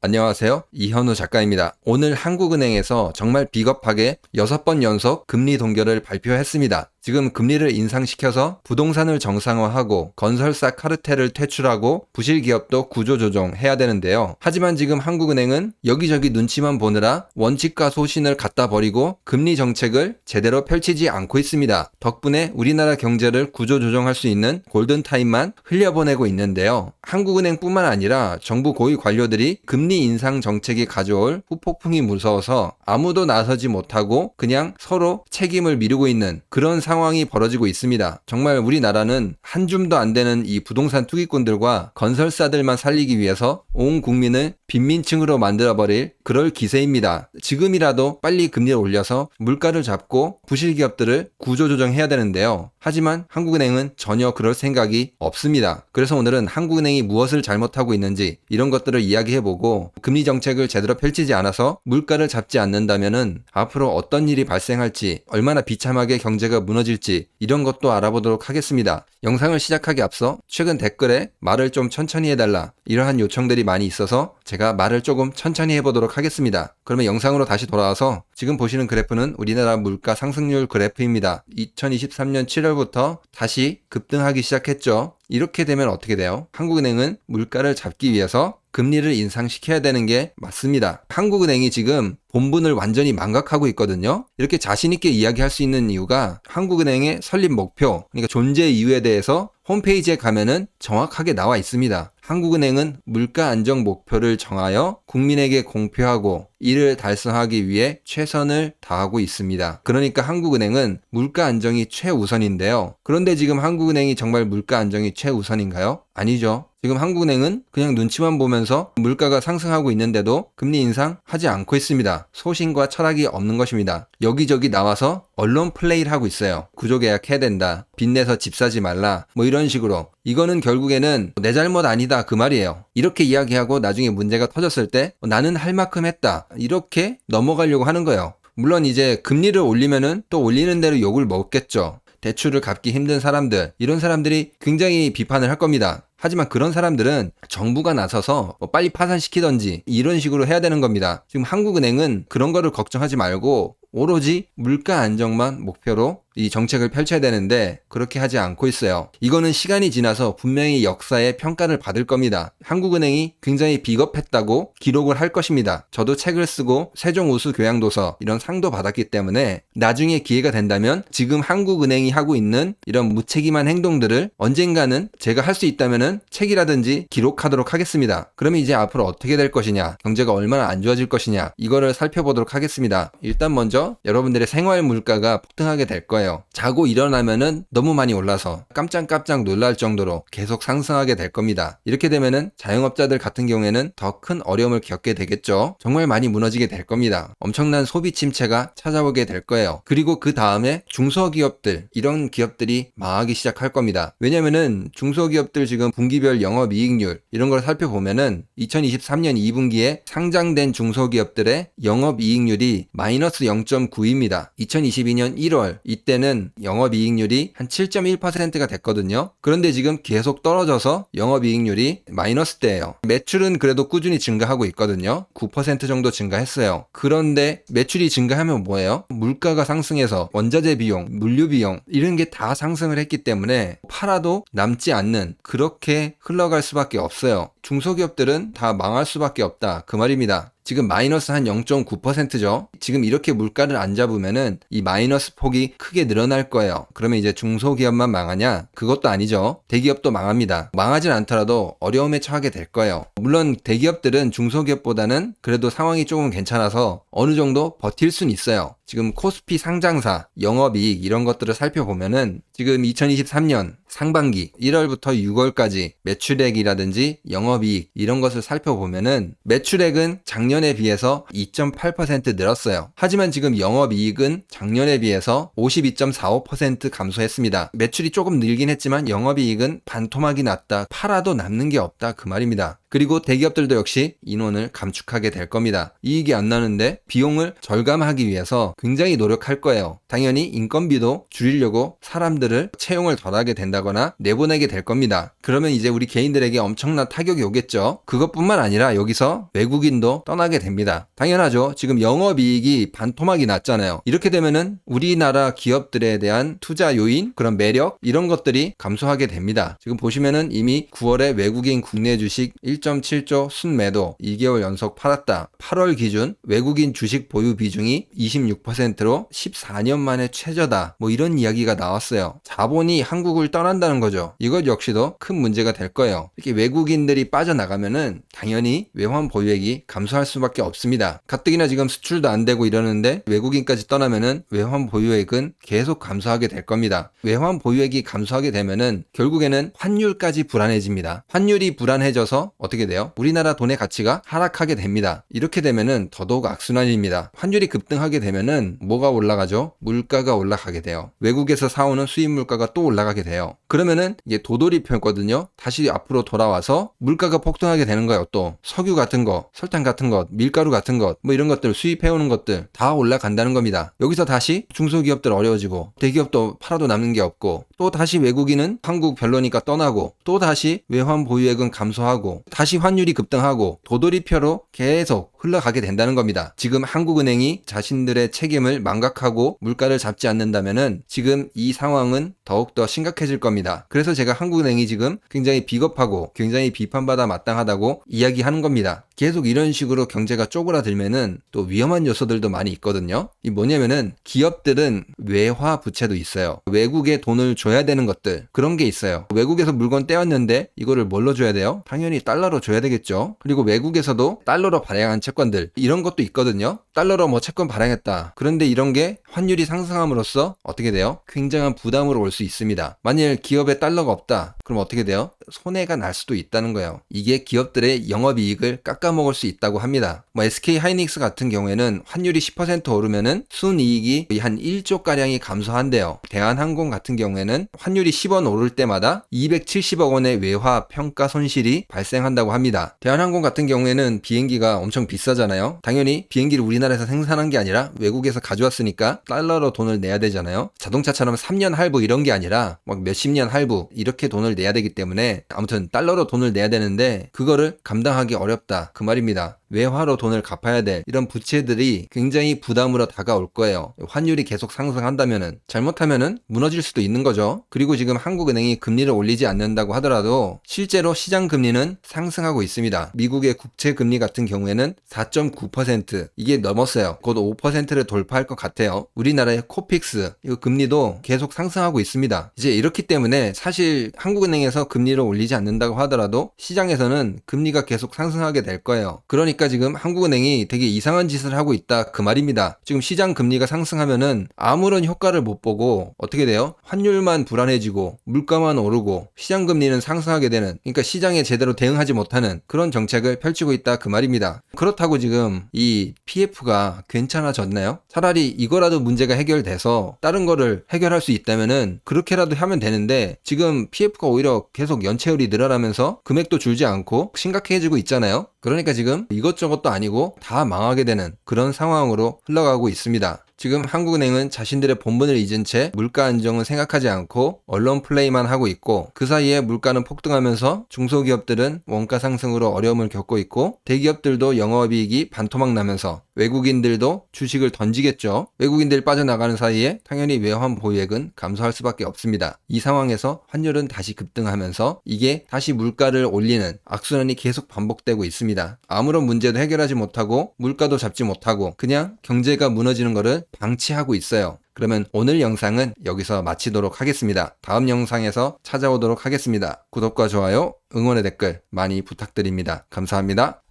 안녕하세요. 이현우 작가입니다. 오늘 한국은행에서 정말 비겁하게 6번 연속 금리 동결을 발표했습니다. 지금 금리를 인상시켜서 부동산을 정상화하고 건설사 카르텔을 퇴출하고 부실 기업도 구조조정해야 되는데요. 하지만 지금 한국은행은 여기저기 눈치만 보느라 원칙과 소신을 갖다 버리고 금리 정책을 제대로 펼치지 않고 있습니다. 덕분에 우리나라 경제를 구조조정할 수 있는 골든타임만 흘려보내고 있는데요. 한국은행뿐만 아니라 정부 고위 관료들이 금리 인상 정책이 가져올 후폭풍이 무서워서 아무도 나서지 못하고 그냥 서로 책임을 미루고 있는 그런 상황이 벌어지고 있습니다. 정말 우리나라는 한 줌도 안 되는 이 부동산 투기꾼들과 건설사들만 살리기 위해서 온 국민을 빈민층으로 만들어버릴 그럴 기세입니다. 지금이라도 빨리 금리를 올려서 물가를 잡고 부실 기업들을 구조조정해야 되는데요. 하지만 한국은행은 전혀 그럴 생각이 없습니다. 그래서 오늘은 한국은행이 무엇을 잘못하고 있는지 이런 것들을 이야기해보고 금리 정책을 제대로 펼치지 않아서 물가를 잡지 않는다면은 앞으로 어떤 일이 발생할지 얼마나 비참하게 경제가 무너질지 이런 것도 알아보도록 하겠습니다. 영상을 시작하기 앞서 최근 댓글에 말을 좀 천천히 해달라 이러한 요청들이 많이 있어서 제가 말을 조금 천천히 해보도록 하겠습니다. 그러면 영상으로 다시 돌아와서 지금 보시는 그래프는 우리나라 물가 상승률 그래프입니다. 2023년 7월부터 다시 급등하기 시작했죠. 이렇게 되면 어떻게 돼요? 한국은행은 물가를 잡기 위해서 금리를 인상시켜야 되는 게 맞습니다. 한국은행이 지금 본분을 완전히 망각하고 있거든요. 이렇게 자신있게 이야기할 수 있는 이유가 한국은행의 설립 목표, 그러니까 존재 이유에 대해서 홈페이지에 가면은 정확하게 나와 있습니다. 한국은행은 물가 안정 목표를 정하여 국민에게 공표하고 이를 달성하기 위해 최선을 다하고 있습니다. 그러니까 한국은행은 물가 안정이 최우선인데요. 그런데 지금 한국은행이 정말 물가 안정이 최우선인가요? 아니죠. 지금 한국은행은 그냥 눈치만 보면서 물가가 상승하고 있는데도 금리 인상하지 않고 있습니다. 소신과 철학이 없는 것입니다. 여기저기 나와서 언론 플레이를 하고 있어요. 구조개혁 해야 된다. 빚내서 집 사지 말라. 뭐 이런 식으로. 이거는 결국에는 내 잘못 아니다 그 말이에요. 이렇게 이야기하고 나중에 문제가 터졌을 때 나는 할 만큼 했다. 이렇게 넘어가려고 하는 거예요. 물론 이제 금리를 올리면은 또 올리는 대로 욕을 먹겠죠. 대출을 갚기 힘든 사람들, 이런 사람들이 굉장히 비판을 할 겁니다. 하지만 그런 사람들은 정부가 나서서 빨리 파산시키던지 이런 식으로 해야 되는 겁니다. 지금 한국은행은 그런 거를 걱정하지 말고 오로지 물가 안정만 목표로 이 정책을 펼쳐야 되는데 그렇게 하지 않고 있어요. 이거는 시간이 지나서 분명히 역사의 평가를 받을 겁니다. 한국은행이 굉장히 비겁했다고 기록을 할 것입니다. 저도 책을 쓰고 세종우수교양도서 이런 상도 받았기 때문에 나중에 기회가 된다면 지금 한국은행이 하고 있는 이런 무책임한 행동들을 언젠가는 제가 할 수 있다면은 책이라든지 기록하도록 하겠습니다. 그러면 이제 앞으로 어떻게 될 것이냐, 경제가 얼마나 안 좋아질 것이냐 이거를 살펴보도록 하겠습니다. 일단 먼저 여러분들의 생활 물가가 폭등하게 될 거예요. 자고 일어나면은 너무 많이 올라서 깜짝깜짝 놀랄 정도로 계속 상승하게 될 겁니다. 이렇게 되면은 자영업자들 같은 경우에는 더 큰 어려움을 겪게 되겠죠. 정말 많이 무너지게 될 겁니다. 엄청난 소비 침체가 찾아오게 될 거예요. 그리고 그 다음에 중소기업들, 이런 기업들이 망하기 시작할 겁니다. 왜냐면은 중소기업들 지금 분기별 영업이익률 이런 걸 살펴보면은 2023년 2분기에 상장된 중소기업들의 영업이익률이 마이너스 0.9입니다. 2022년 1월 이때는 영업이익률이 한 7.1%가 됐거든요. 그런데 지금 계속 떨어져서 영업이익률이 마이너스대예요. 매출은 그래도 꾸준히 증가하고 있거든요. 9% 정도 증가했어요. 그런데 매출이 증가하면 뭐예요? 물가가 상승해서 원자재 비용, 물류 비용 이런 게 다 상승을 했기 때문에 팔아도 남지 않는 그렇게 흘러갈 수밖에 없어요. 중소기업들은 다 망할 수밖에 없다 그 말입니다. 지금 마이너스 한 0.9%죠. 지금 이렇게 물가를 안 잡으면은 이 마이너스 폭이 크게 늘어날 거예요. 그러면 이제 중소기업만 망하냐? 그것도 아니죠. 대기업도 망합니다. 망하진 않더라도 어려움에 처하게 될 거예요. 물론 대기업들은 중소기업보다는 그래도 상황이 조금 괜찮아서 어느 정도 버틸 순 있어요. 지금 코스피 상장사, 영업이익 이런 것들을 살펴보면은 지금 2023년 상반기 1월부터 6월까지 매출액이라든지 영업이익 이런 것을 살펴보면은 매출액은 작년에 비해서 2.8% 늘었어요. 하지만 지금 영업이익은 작년에 비해서 52.45% 감소했습니다. 매출이 조금 늘긴 했지만 영업이익은 반토막이 났다. 팔아도 남는 게 없다 그 말입니다. 그리고 대기업들도 역시 인원을 감축하게 될 겁니다. 이익이 안 나는데 비용을 절감하기 위해서 굉장히 노력할 거예요. 당연히 인건비도 줄이려고 사람들을 채용을 덜하게 된다거나 내보내게 될 겁니다. 그러면 이제 우리 개인들에게 엄청난 타격이 오겠죠. 그것뿐만 아니라 여기서 외국인도 떠나게 됩니다. 당연하죠. 지금 영업이익이 반토막이 났잖아요. 이렇게 되면은 우리나라 기업들에 대한 투자 요인, 그런 매력 이런 것들이 감소하게 됩니다. 지금 보시면은 이미 9월에 외국인 국내 주식 1.7조 순매도 2개월 연속 팔았다. 8월 기준 외국인 주식 보유 비중이 26%로 14년 만에 최저다. 뭐 이런 이야기가 나왔어요. 자본이 한국을 떠난다는 거죠. 이것 역시도 큰 문제가 될 거예요. 이렇게 외국인들이 빠져나가면은 당연히 외환 보유액이 감소할 수밖에 없습니다. 가뜩이나 지금 수출도 안 되고 이러는데 외국인까지 떠나면은 외환 보유액은 계속 감소하게 될 겁니다. 외환 보유액이 감소하게 되면은 결국에는 환율까지 불안해집니다. 환율이 불안해져서 어떻게 돼요? 우리나라 돈의 가치가 하락하게 됩니다. 이렇게 되면은 더더욱 악순환입니다. 환율이 급등하게 되면은 뭐가 올라가죠? 물가가 올라가게 돼요. 외국에서 사오는 수입 물가가 또 올라가게 돼요. 그러면은 이게 도돌이표거든요. 다시 앞으로 돌아와서 물가가 폭등하게 되는 거예요. 또 석유 같은 거, 설탕 같은 것, 밀가루 같은 것, 뭐 이런 것들 수입해오는 것들 다 올라간다는 겁니다. 여기서 다시 중소기업들 어려워지고 대기업도 팔아도 남는 게 없고 또 다시 외국인은 한국 별로니까 떠나고 또 다시 외환 보유액은 감소하고 다시 환율이 급등하고 도돌이표로 계속 흘러가게 된다는 겁니다. 지금 한국은행이 자신들의 책임을 망각하고 물가를 잡지 않는다면은 지금 이 상황은 더욱더 심각해질 겁니다. 그래서 제가 한국은행이 지금 굉장히 비겁하고 굉장히 비판받아 마땅하다고 이야기하는 겁니다. 계속 이런 식으로 경제가 쪼그라들면은 또 위험한 요소들도 많이 있거든요. 이 뭐냐면은 기업들은 외화 부채도 있어요. 외국에 돈을 줘야 되는 것들 그런 게 있어요. 외국에서 물건 떼었는데 이거를 뭘로 줘야 돼요? 당연히 달러로 줘야 되겠죠. 그리고 외국에서도 달러로 발행한 채권들 이런 것도 있거든요. 달러로 뭐 채권 발행했다. 그런데 이런 게 환율이 상승함으로써 어떻게 돼요? 굉장한 부담으로 올 수 있습니다. 만일 기업에 달러가 없다. 그럼 어떻게 돼요? 손해가 날 수도 있다는 거예요. 이게 기업들의 영업이익을 깎아먹을 수 있다고 합니다. 뭐 SK 하이닉스 같은 경우에는 환율이 10% 오르면은 순이익이 한 1조가량이 감소한대요. 대한항공 같은 경우에는 환율이 10원 오를 때마다 270억 원의 외화 평가 손실이 발생한다고 합니다. 대한항공 같은 경우에는 비행기가 엄청 비싸잖아요. 당연히 비행기를 우리나라에서 생산한 게 아니라 외국에서 가져왔으니까 달러로 돈을 내야 되잖아요. 자동차처럼 3년 할부 이런 게 아니라 막 몇십 년 할부 이렇게 돈을 내야 되기 때문에 아무튼 달러로 돈을 내야 되는데 그거를 감당하기 어렵다 그 말입니다. 외화로 돈을 갚아야 될 이런 부채들이 굉장히 부담으로 다가올 거예요. 환율이 계속 상승한다면은 잘못하면은 무너질 수도 있는 거죠. 그리고 지금 한국은행이 금리를 올리지 않는다고 하더라도 실제로 시장 금리는 상승하고 있습니다. 미국의 국채 금리 같은 경우에는 4.9% 이게 넘었어요. 곧 5%를 돌파할 것 같아요. 우리나라의 코픽스 이 금리도 계속 상승하고 있습니다. 이제 이렇기 때문에 사실 한국은행에서 금리를 올리지 않는다고 하더라도 시장에서는 금리가 계속 상승하게 될 거예요. 그러니까 지금 한국은행이 되게 이상한 짓을 하고 있다 그 말입니다. 지금 시장 금리가 상승하면은 아무런 효과를 못 보고 어떻게 돼요? 환율만 불안해지고 물가만 오르고 시장 금리는 상승하게 되는 그러니까 시장에 제대로 대응하지 못하는 그런 정책을 펼치고 있다 그 말입니다. 그렇다고 지금 이 PF가 괜찮아졌나요? 차라리 이거라도 문제가 해결돼서 다른 거를 해결할 수 있다면은 그렇게라도 하면 되는데 지금 PF가 오히려 계속 연체율이 늘어나면서 금액도 줄지 않고 심각해지고 있잖아요. 그러니까 지금 이것저것도 아니고 다 망하게 되는 그런 상황으로 흘러가고 있습니다. 지금 한국은행은 자신들의 본분을 잊은 채 물가 안정은 생각하지 않고 언론 플레이만 하고 있고 그 사이에 물가는 폭등하면서 중소기업들은 원가 상승으로 어려움을 겪고 있고 대기업들도 영업이익이 반토막 나면서 외국인들도 주식을 던지겠죠. 외국인들 빠져나가는 사이에 당연히 외환 보유액은 감소할 수밖에 없습니다. 이 상황에서 환율은 다시 급등하면서 이게 다시 물가를 올리는 악순환이 계속 반복되고 있습니다. 아무런 문제도 해결하지 못하고 물가도 잡지 못하고 그냥 경제가 무너지는 것을 방치하고 있어요. 그러면 오늘 영상은 여기서 마치도록 하겠습니다. 다음 영상에서 찾아오도록 하겠습니다. 구독과 좋아요, 응원의 댓글 많이 부탁드립니다. 감사합니다.